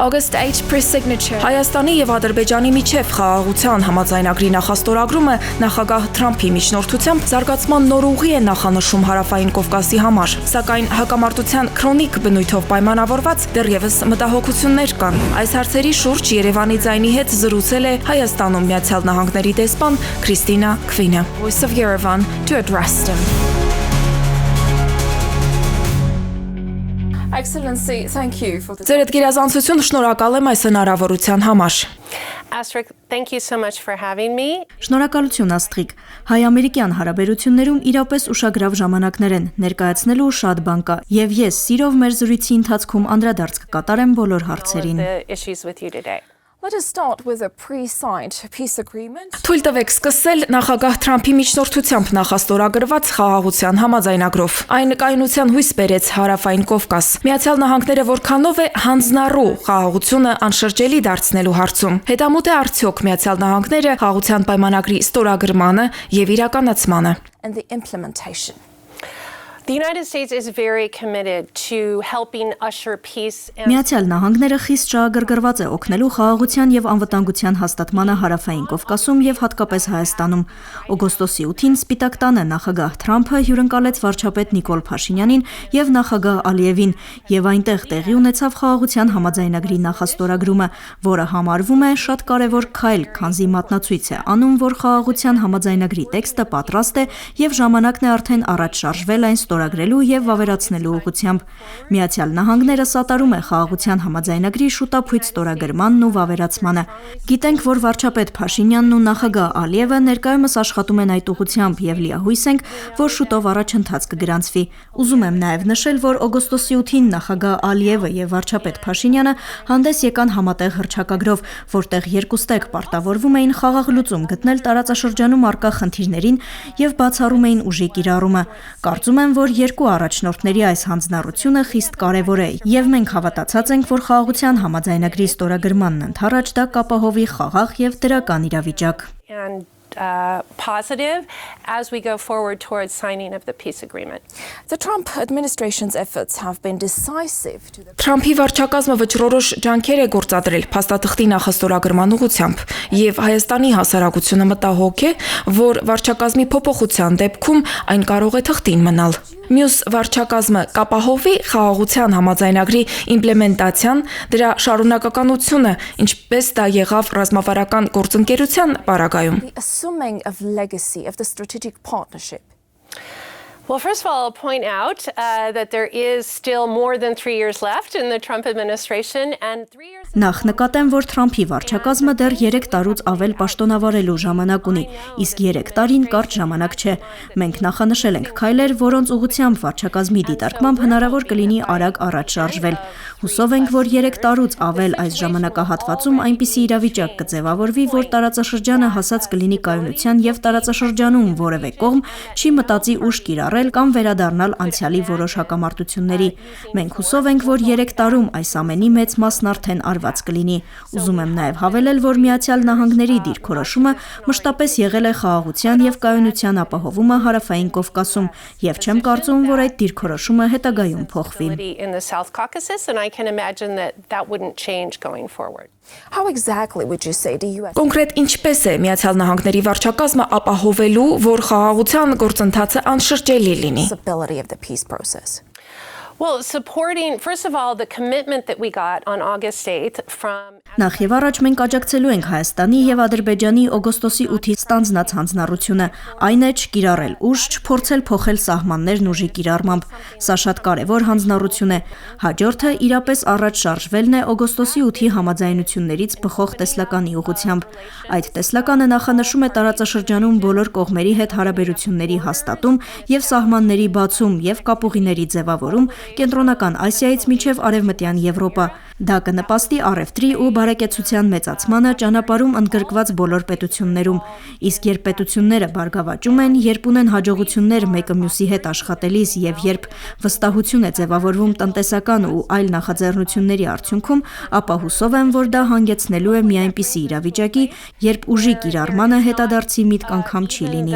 August 8 pre-signature. Հայաստանի եւ Ադրբեջանի միջև խաղաղության համաձայնագրի նախաստորագրումը նախագահ Թրամփի միջնորդությամբ զարգացման նոր ուղի է նախանշում Հարավային Կովկասի համար, սակայն հակամարտության քրոնիկ բնույթով պայմանավորված դեռևս մտահոգություններ կան։ Այս հարցերի շուրջ Երևանի ձայնի հետ զրուցել է Հայաստանում Միացյալ Նահանգների դեսպան Քրիստինա Քվինը, Voice of Yerevan, to address them. Excellency, thank you for this. Ձեր գերազանցություն, շնորհակալ եմ այս հնարավորության համար։ Astrid, thank you so much for having me. Շնորհակալություն Աստղիկ։ Հայ-ամերիկյան հարաբերություններում իրապես ուշագրավ ժամանակներ են, ներկայացնելու շատ բան կա, եւ ես սիրով մեր զրույցի ընթացքում անդրադարձ կկատարեմ բոլոր հարցերին։ Let us start with a pre-signed peace agreement. Թույլ տվեք սկսել նախագահ Թրամփի միջնորդությամբ նախաստորագրված խաղաղության համաձայնագրով։ Այն կայունության հույս բերեց Հարավային Կովկաս։ Միացյալ Նահանգները որքանով է հանձնառու խաղաղությունը անշրջելի դարձնելու հարցում։ Հետամուտ է արդյոք Միացյալ Նահանգները խաղաղության պայմանագրի ստորագրմանը եւ իրականացմանը։ And the implementation. The United States is very committed to helping usher peace and Միացյալ Նահանգները խիստ շահագրգռված է օգնելու խաղաղության եւ անվտանգության հաստատմանը Հարավային Կովկասում եւ հատկապես Հայաստանում։ Օգոստոսի 8-ին Սպիտակ տանը նախագահ Թրամփը հյուրընկալեց վարչապետ Նիկոլ Փաշինյանին եւ նախագահ Ալիևին եւ այնտեղ տեղի ունեցավ խաղաղության համաձայնագրի նախաստորագրումը, որը համարվում է շատ կարեւոր քայլ, քանզի մատնացույց է անում, որ խաղաղության համաձայնագրի տեքստը պատրաստ է եւ ժամանակն է արդեն առաջ շարժվել այն ստորագրելու եւ վավերացնելու ուղղությամբ։ Միացյալ Նահանգները սատարում է խաղաղության համաձայնագրի շուտափույթ ստորագրմանն ու վավերացմանը։ Գիտենք, որ վարչապետ Փաշինյանն ու նախագահ Ալիևը ներկայումս աշխատում են այդ ուղղությամբ եւ լիահույս ենք, որ շուտով առաջընթաց կգրանցվի։ Ուզում եմ նաեւ նշել, որ օգոստոսի 8-ին նախագահ Ալիևը եւ վարչապետ Փաշինյանը հանդես եկան համատեղ հռչակագրով, որտեղ երկուստեք պարտավորվում էին խաղաղ լուծում գտնել տարածաշրջանում առկա խնդիրներին եւ բացառում էին ուժի կիրառումը։ Կարծում եմ, որ երկու առաջնորդների այս հանձնառությունը խիստ կարևոր է, եւ մենք հավատացած ենք, որ խաղաղության համաձայնագրի ստորագրմանն ընդառաջ դա կապահովի խաղաղ եւ դրական իրավիճակ։ Positive as we go forward towards signing of the peace agreement. The Trump administration's efforts have been decisive to the Trump-ի վարչակազմը վճռորոշ ջանքեր է գործադրել փաստաթղթի նախաստորագրման ուղղությամբ եւ Հայաստանի հասարակությունը մտահոգ է, որ վարչակազմի փոփոխության դեպքում այն կարող է թղթին մնալ։ Մյուս վարչակազմը կապահովի խաղաղության համաձայնագրի իմպլեմենտացիան, դրա շարունակականությունը, ինչպես դա եղավ ռազմավարական գործընկերության պարագայում։ Assuming of legacy of the strategic partnership. Well, first of all, I'll point out that there is still more than 3 years left in the Trump administration and 3 years. Նախ նկատեմ, որ Թրամփի վարչակազմը դեռ 3 տարուց ավել պաշտոնավարելու ժամանակ ունի, իսկ 3 տարին կարճ ժամանակ չէ։ Մենք նախանշել ենք քայլեր, որոնց ուղղությամբ վարչակազմի դիտարկմամբ հնարավոր կլինի արագ առաջ շարժվել։ Հուսով ենք, որ 3 տարուց ավել այս ժամանակահատվածում այնպիսի իրավիճակ կձևավորվի, որ տարածաշրջանը հասած կլինի կայունության եւ տարածաշրջանում որևէ կողմ չի մտածի ուժ կիրառել կամ վերադառնալ անցյալի որոշ հակամարտությունների։ Մենք հուսով ենք, որ 3 տարում այս ամենի մեծ մասն արդեն արված կլինի։ Ուզում եմ նաև հավելել, որ Միացյալ Նահանգների դիրքորոշումը մշտապես եղել է խաղաղության եւ կայունության ապահովումը Հարավային Կովկասում եւ չեմ կարծում, որ այդ դիրքորոշումը հետագայում փոխվի։ How exactly would you say the US Կոնկրետ ինչպես է Միացյալ Նահանգների վարչակազմը ապահովելու, որ խաղաղության գործընթացը անշրջելի լինի։ Well, supporting, first of all, the commitment that we got on August 8th from Նախ եւ առաջ մենք աջակցելու ենք Հայաստանի եւ Ադրբեջանի օգոստոսի 8-ից ստանձնած հանձնառությունը, այն է չկիրառել ուժ, չփորձել փոխել սահմաններն ուժի կիրառմամբ։ Սա շատ կարեւոր հանձնառություն է։ Հաջորդը իրապես առաջ շարժվելն է օգոստոսի 8-ի համաձայնություններից բխող տեսլականի ուղղությամբ։ Այդ տեսլականը նախանշում է տարածաշրջանում բոլոր կողմերի հետ հարաբերությունների հաստատում եւ սահմանների բացում եւ կապուղիների ձևավորում Կենտրոնական Ասիայից մինչև Արևմտյան Եվրոպա։ Դա կնպաստի առևտրի ու բարեկեցության մեծացմանը ճանապարհում ընդգրկված բոլոր պետություններում, իսկ երբ պետությունները բարգավաճում են, երբ ունեն հաջողություններ մեկը մյուսի հետ աշխատելիս եւ երբ վստահություն է ձևավորվում տնտեսական ու այլ նախաձեռնությունների արդյունքում, ապա հուսով եմ, որ դա հանգեցնելու է մի այնպիսի իրավիճակի, երբ ուժի կիրառմանը հետադարձի միտք անգամ չի լինի։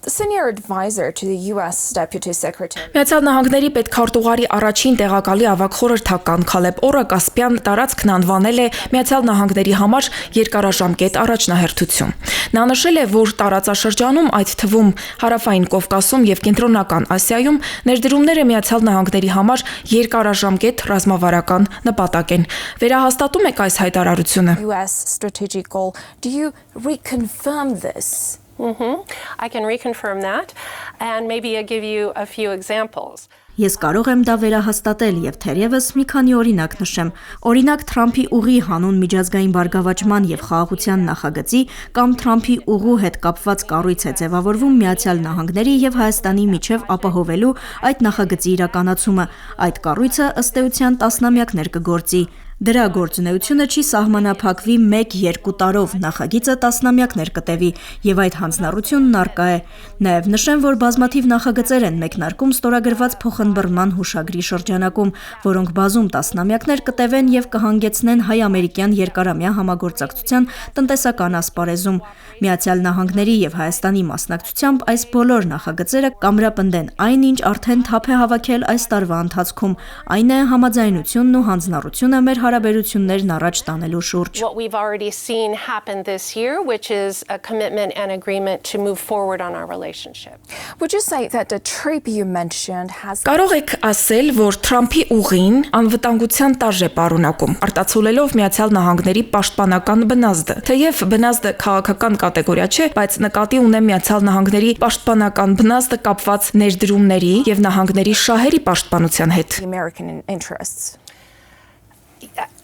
The senior advisor to the US Deputy Secretary. Միացյալ Նահանգների պետքարտուղարի առաջին տեղակալի ավագ խորհրդական Քալեբ Օրը Կասպյան տարածքն անվանել է Միացյալ Նահանգների համար երկարաժամկետ առաջնահերթություն։ Նա նշել է, որ տարածաշրջանում, այդ թվում Հարավային Կովկասում եւ Կենտրոնական Ասիայում ներդրումները Միացյալ Նահանգների համար երկարաժամկետ ռազմավարական նպատակ են։ Վերահաստատում եք այս հայտարարությունը։ US strategic goal. Do you reconfirm this? I can reconfirm that, and maybe I'll give you a few examples. Ես կարող եմ դա վերահաստատել եւ թերևս մի քանի օրինակ նշեմ։ Օրինակ Թրամփի ուղի հանուն միջազգային բարգավաճման եւ խաղաղության նախագծի կամ Թրամփի ուղու հետ կապված կառույց է ձևավորվում Միացյալ Նահանգների եւ Հայաստանի միջև ապահովելու այդ նախագծի իրականացումը։ Այդ կառույցը ըստ էության տասնամյակներ կգործի։ Դրա գործունեությունը չի սահմանափակվի 1-2 տարով, նախագիծը տասնամյակներ կտևի եւ այդ հանձնառությունն առկա է։ Նաեւ նշեմ, որ բազմաթիվ նախագծեր են մեկնարկում ստորագրված փոխըմբռնման հուշագրի շրջանակում, որոնք բազում տասնամյակներ կտևեն եւ կհանգեցնեն հայ-ամերիկյան երկարամյա համագործակցության տնտեսական ասպարեզում։ Միացյալ Նահանգների եւ Հայաստանի մասնակցությամբ այս բոլոր նախագծերը կամրապնդեն այն, ինչ արդեն թափ է հավաքել այս տարվա ընթացքում, այն է համաձայնությունն ու հանձնառությունը մեր հարաբերություններն առաջ տանելու շուրջ։ What we've already seen happen this year, which is a commitment and agreement to move forward on our relationship. Would you say that the trip you mentioned has Կարող եք ասել, որ Թրամփի ուղին անվտանգության տաժ է պարունակում, արտացոլելով Միացյալ Նահանգների պաշտպանական բնազդը։ Թեև բնազդը քաղաքական կատեգորիա չէ, բայց նկատի ունեմ Միացյալ Նահանգների պաշտպանական բնազդը կապված ներդրումների եւ նահանգների շահերի պաշտպանության հետ։ the American interests?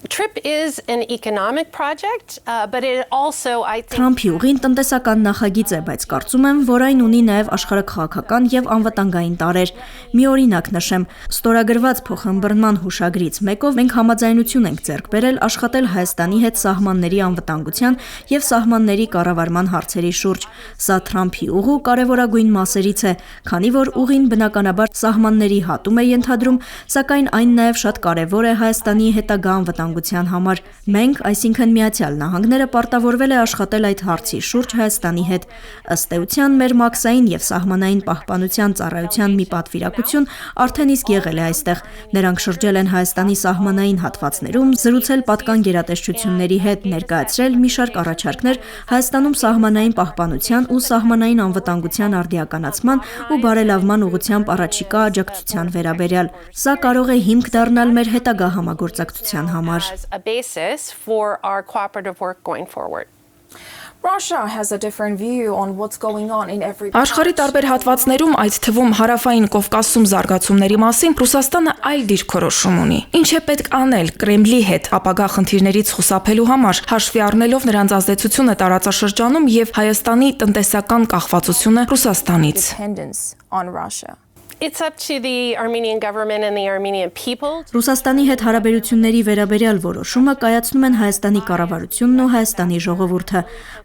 TRIP is an economic project, but it also, I think, Թրամփի ուղին տնտեսական նախագիծ է, բայց կարծում եմ, որ այն ունի նաև աշխարհաքաղաքական եւ անվտանգային տարրեր։ Մի օրինակ նշեմ, ստորագրված փոխըմբռնման հուշագրից մեկով մենք համաձայնություն ենք ձեռք բերել աշխատել Հայաստանի հետ սահմանների անվտանգության եւ սահմանների կառավարման հարցերի շուրջ։ Սա Թրամփի ուղու կարևորագույն մասերից է, քանի որ ուղին բնականաբար սահմանների հատում է ենթադրում, սակայն այն նաև շատ կարևոր է Հայաստանի հետագա անվտանգության համար։ Մենք, այսինքն Միացյալ Նահանգները, պարտավորվել է աշխատել այդ հարցի շուրջ Հայաստանի հետ։ Ըստ էության մեր մաքսային եւ սահմանային պահպանության ծառայության մի պատվիրակություն արդեն իսկ եղել է այստեղ։ Նրանք շրջել են Հայաստանի սահմանային հատվածներում, զրուցել պատկան գերատեսչությունների հետ, ներկայացրել մի շարք առաջարկներ Հայաստանում սահմանային պահպանության ու սահմանային անվտանգության արդիականացման ու բարելավման ուղղությամբ առաջիկա աջակցության վերաբերյալ։ Սա կարող է հիմք դառնալ մեր հետագա համագործակցության համար։ as a basis for our cooperative work going forward. Russia has a different view on what's going on in every Աշխարհի տարբեր հատվածներում, այդ թվում Հարավային Կովկասում զարգացումների մասին, Ռուսաստանը այլ դիրքորոշում ունի։ Ինչ է պետք անել Կրեմլի հետ ապագա խնդիրներից խուսափելու համար, հաշվի առնելով նրանց ազդեցությունը տարածաշրջանում եւ Հայաստանի տնտեսական կախվածությունը Ռուսաստանից։ dependence on Russia? It's up to the Armenian government and the Armenian people. Ռուսաստանի հետ հարաբերությունների վերաբերյալ որոշումը կայացնում են Հայաստանի կառավարությունն ու Հայաստանի ժողովուրդը։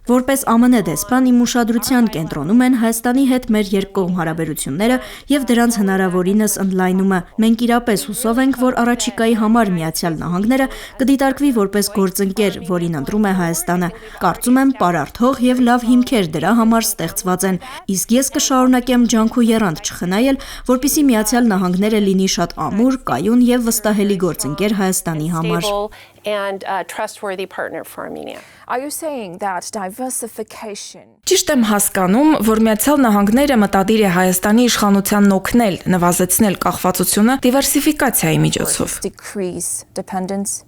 Որպես ԱՄՆ դեսպան իմ ուշադրության կենտրոնում են Հայաստանի հետ մեր երկկողմ հարաբերությունները եւ դրանց հնարավորինս ընդլայնումը։ Մենք իրապես հուսով ենք, որ առաջիկայի համար Միացյալ Նահանգները կդիտարկվի որպես գործընկեր, որին ընտրում է Հայաստանը։ Կարծում եմ, պարարթող եւ լավ հիմքեր դրա համար ստեղծված են։ Իսկ ես կշարունակեմ ջանք ու եռանդ չխնայել, որպեսզի Միացյալ Նահանգները լինի շատ ամուր, կայուն եւ վստահելի գործընկեր Հայաստանի համար։ Stable and trustworthy partner for Armenia. Are you saying that diversification Ճիշտ եմ հասկանում, որ Միացյալ Նահանգները մտադիր է Հայաստանի իշխանությանն օգնել, նվազեցնել կախվածությունը դիվերսիֆիկացիայի միջոցով։ decrease dependence?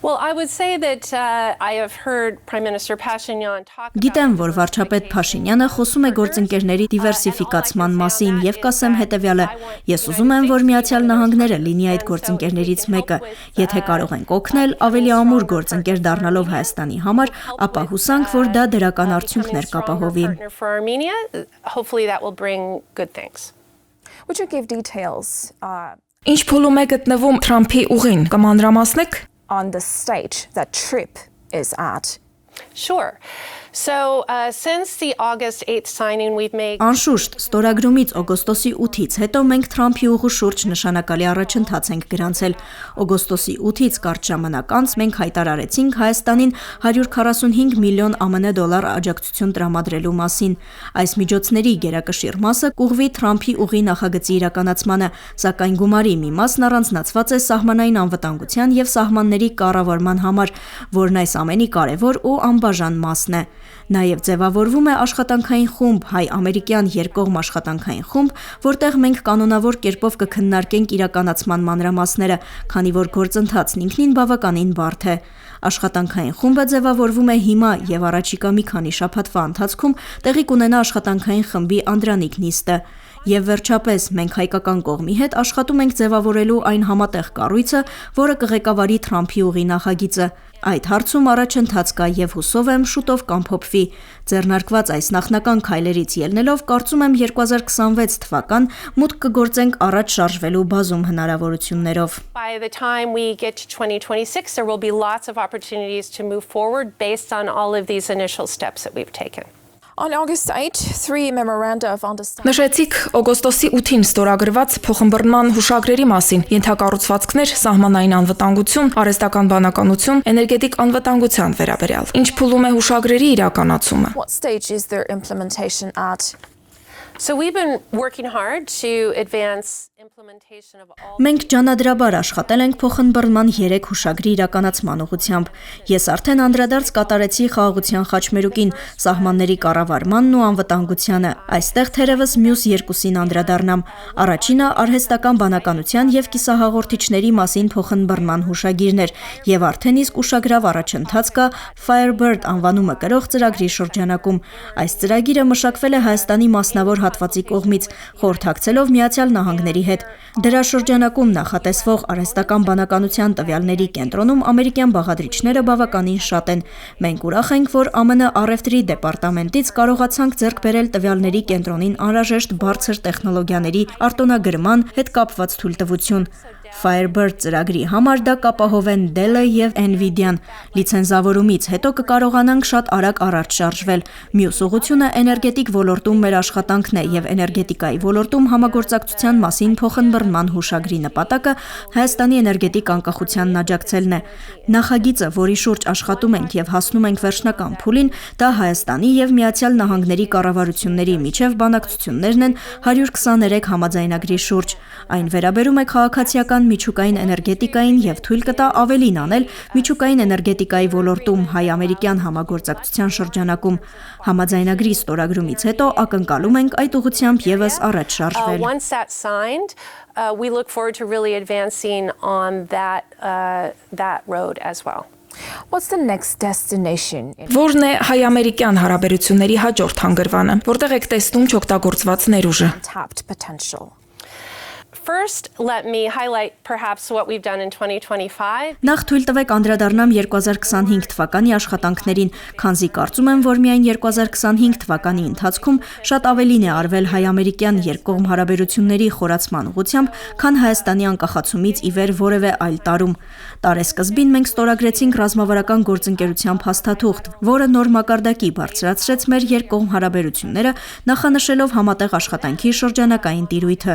Well, I would say that I have heard Prime Minister Pashinyan talk Գիտեմ, որ վարչապետ Փաշինյանը խոսում է գործընկերների դիվերսիֆիկացման մասին եւ կասեմ հետեւյալը. Ես ուզում եմ, որ Միացյալ Նահանգները լինի այդ գործընկերներից մեկը։ Եթե կարող ենք օգնել ավելի ամուր գործընկեր դառնալով Հայաստանի համար, ապա հուսանք, որ դա դրական արդյունքներ կապահովի։ partner for Armenia. Hopefully that will bring good things. Would you give details Ինչ փուլում է գտնվում Թրամփի ուղին, կմանրամասնեք։ on the stage that trip is at? Sure. So since the August 8th signing, we've made Անշուշտ, ստորագրումից օգոստոսի 8-ից հետո մենք Թրամփի ուղու շուրջ նշանակալի առաջընթաց ենք գրանցել։ Օգոստոսի 8-ից կարճ ժամանակ անց մենք հայտարարեցինք Հայաստանին 145 միլիոն ԱՄՆ դոլար աջակցություն տրամադրելու մասին։ Այս միջոցների գերակշիռ մասը կուղղվի Թրամփի ուղի նախագծի իրականացմանը, սակայն գումարի մի մասն առանձնացված է սահմանային անվտանգության եւ սահմանների կառավարման համար, որն այս ամենի կարևոր ու անբաժան մասն է։ Նաև ձևավորվում է աշխատանքային խումբ, հայ-ամերիկյան երկկողմ աշխատանքային խումբ, որտեղ մենք կանոնավոր կերպով կքննարկենք իրականացման մանրամասները, քանի որ գործընթացն ինքնին բավականին բարդ է։ Աշխատանքային խումբը ձևավորվում է հիմա եւ առաջիկա մի քանի շաբաթվա ընթացքում տեղի կունենա աշխատանքային խմբի անդրանիկ նիստը։ Եվ վերջապես, մենք հայկական կողմի հետ աշխատում ենք ձևավորելու այն համատեղ կառույցը, որը կղեկավարի Թրամփի ուղի նախագիծը։ Այդ հարցում առաջընթաց կա եւ հուսով եմ շուտով կամփոփվի։ Ձեռնարկված այս նախնական քայլերից ելնելով, կարծում եմ 2026 թվական մուտք կգործենք առաջ շարժվելու բազում հնարավորություններով։ by the time we get to 2026, there will be lots of opportunities to move forward based on all of these initial steps that we've taken. On August 8, 3 memoranda of understanding. Նշեցիք օգոստոսի 8-ին ստորագրված փոխմբռնման հուշագրերի մասին, ենթակառուցվածքներ, սահմանային անվտանգություն, արհեստական բանականություն, էներգետիկ անվտանգության վերաբերյալ։ Ինչ փուլում է հուշագրերի իրականացումը։ What stage is their implementation at? So we've been working hard to advance implementation of all Մենք ջանադրաբար աշխատել ենք փոխմբռնման 3 հուշագրի իրականացման ուղղությամբ։ Ես արդեն անդրադարձ կատարեցի խաղաղության խաչմերուկին, սահմանների կառավարմանն ու անվտանգությանը։ Այստեղ թերևս մյուս երկուսին անդրադառնամ։ Առաջինը արհեստական բանականության եւ կիսահաղորդիչների մասին փոխմբռնման հուշագիրն էր, եւ արդեն իսկ ուշագրավ առաջընթաց կա Firebird անվանումը կրող ծրագրի շրջանակում։ Այս ծրագիրը մշակվել է Հայաստանի մասնավոր հատվածի կողմից, խորհրդակցելով Միացյալ Նահանգների հետ։ Դրա շրջանակում նախատեսվող արհեստական բանականության տվյալների կենտրոնում ամերիկյան բաղադրիչները բավականին շատ են։ Մենք ուրախ ենք, որ ԱՄՆ առևտրի դեպարտամենտից կարողացանք ձեռք բերել տվյալների կենտրոնին անհրաժեշտ բարձր տեխնոլոգիաների արտոնագրման հետ կապված թույլտվություն։ Firebird ծրագրի համար դա կապահովեն Dell-ը եւ Nvidia-ն։ Լիցենզավորումից հետո կկարողանանք շատ արագ առաջ շարժվել։ Մյուս ուղղությունը էներգետիկ ոլորտում մեր աշխատանքն է եւ էներգետիկայի ոլորտում համագործակցության մասին փոխմբռնման հուշագրի նպատակը Հայաստանի էներգետիկ անկախությանն աջակցելն է։ Նախագիծը, որի շուրջ աշխատում ենք եւ հասնում ենք վերջնական փուլին, դա Հայաստանի եւ Միացյալ Նահանգների կառավարությունների միջև բանակցություններն են 123 համաձայնագրի շուրջ։ Այն վերաբերում է քաղաքացիական միջուկային էներգետիկային եւ թույլ կտա ավելին անել միջուկային էներգետիկայի ոլորտում հայ-ամերիկյան համագործակցության շրջանակում։ Համաձայնագրի ստորագրումից հետո ակնկալում ենք այդ ուղղությամբ եւս առաջ շարժվել։ Once that's signed, we look forward to really advancing on that road as well. What's the next destination? Որն է հայ-ամերիկյան հարաբերությունների հաջորդ հանգրվանը, որտեղ եք տեսնում չօգտագործված ներուժը։ Tapped potential. First, let me highlight perhaps what we've done in 2025. Նախ թույլ տվեք անդրադառնամ 2025 թվականի աշխատանքներին, քանզի կարծում եմ, որ միայն 2025 թվականի ընթացքում շատ ավելին է արվել հայ-ամերիկյան երկկողմ հարաբերությունների խորացման ուղղությամբ, քան Հայաստանի անկախացումից ի վեր որևէ այլ տարում։ Տարեսկզբին մենք ստորագրեցինք ռազմավարական գործընկերության փաստաթուղթ, որը նոր մակարդակի բարձրացրեց մեր երկկողմ հարաբերությունները, նախանշելով համատեղ աշխատանքի շրջանակային տիրույթը։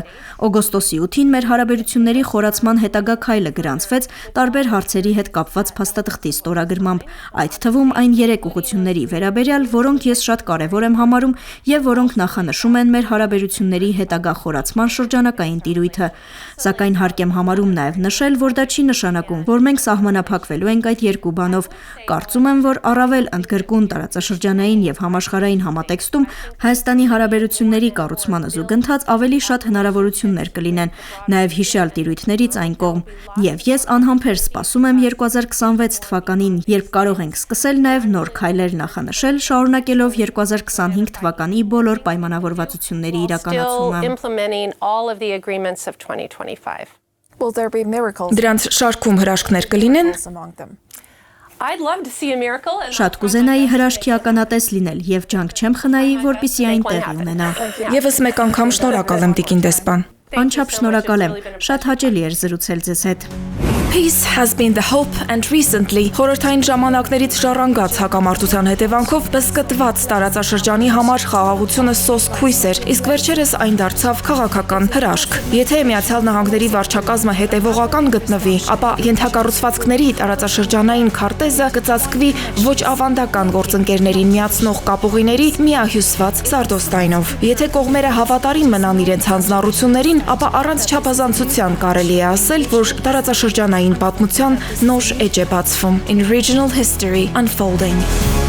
Օգոստոսի 8-ին մեր հարաբերությունների խորացման հետագա քայլը գրանցվեց տարբեր հարցերի հետ կապված փաստաթղթի ստորագրմամբ, այդ թվում այն 3 ուղղությունների վերաբերյալ, որոնք ես շատ կարևոր եմ համարում եւ որոնք նախանշում են մեր հարաբերությունների հետագա խորացման շրջանակային տիրույթը։ Սակայն հարկ եմ համարում նաեւ նշել, որ դա չի նշանակում, որ մենք սահմանափակվելու ենք այդ երկու բանով։ Կարծում եմ, որ առավել ընդգրկուն տարածաշրջանային եւ համաշխարհային համատեքստում Հայաստանի հարաբերությունների կառուցմանը զուգընթաց ավելի շատ հնարավորություններ կլինեն, նաև հիշյալ տիրույթներից այն կողմ։ Եվ ես անհամբեր սպասում եմ 2026 թվականին, երբ կարող ենք սկսել նաև նոր քայլեր նախանշել, շարունակելով 2025 թվականի բոլոր պայմանավորվածությունների իրականացումը։ Implementing all of the agreements of 2025. Will there be miracles Դրանց շարքում հրաշքներ կլինեն։ among them? I'd love to see a miracle. Շատ կուզենայի հրաշքի ականատես լինել եւ ջանք չեմ խնայի, որպեսզի այն տեղի ունենա։ Եվս մեկ անգամ շնորհակալ եմ Տիկին դեսպան։ Անչափ շնորհակալ եմ։ Շատ հաճելի էր զրուցել ձեզ հետ։ Peace has been the hope and recently խորհրդային ժամանակներից ժառանգած հակամարտության հետևանքով բսկտված տարածաշրջանի համար խաղաղությունը սոսկ հույս էր, իսկ վերջերս այն դարձավ քաղաքական հրաշք։ Եթե Միացյալ Նահանգների վարչակազմը հետևողական գտնվի, ապա ենթակառուցվածքների տարածաշրջանային քարտեզը կծածկվի ոչ ավանդական գործընկերներին միացնող կապուղիների միահյուսված սարդոստայնով։ Եթե կողմերը հավատարիմ մնան իրենց հանձնառություններին, ապա առանց չափազանցության կարելի է ասել, որ տարածաշրջանային պատմության նոր էջ է բացվում in regional history unfolding.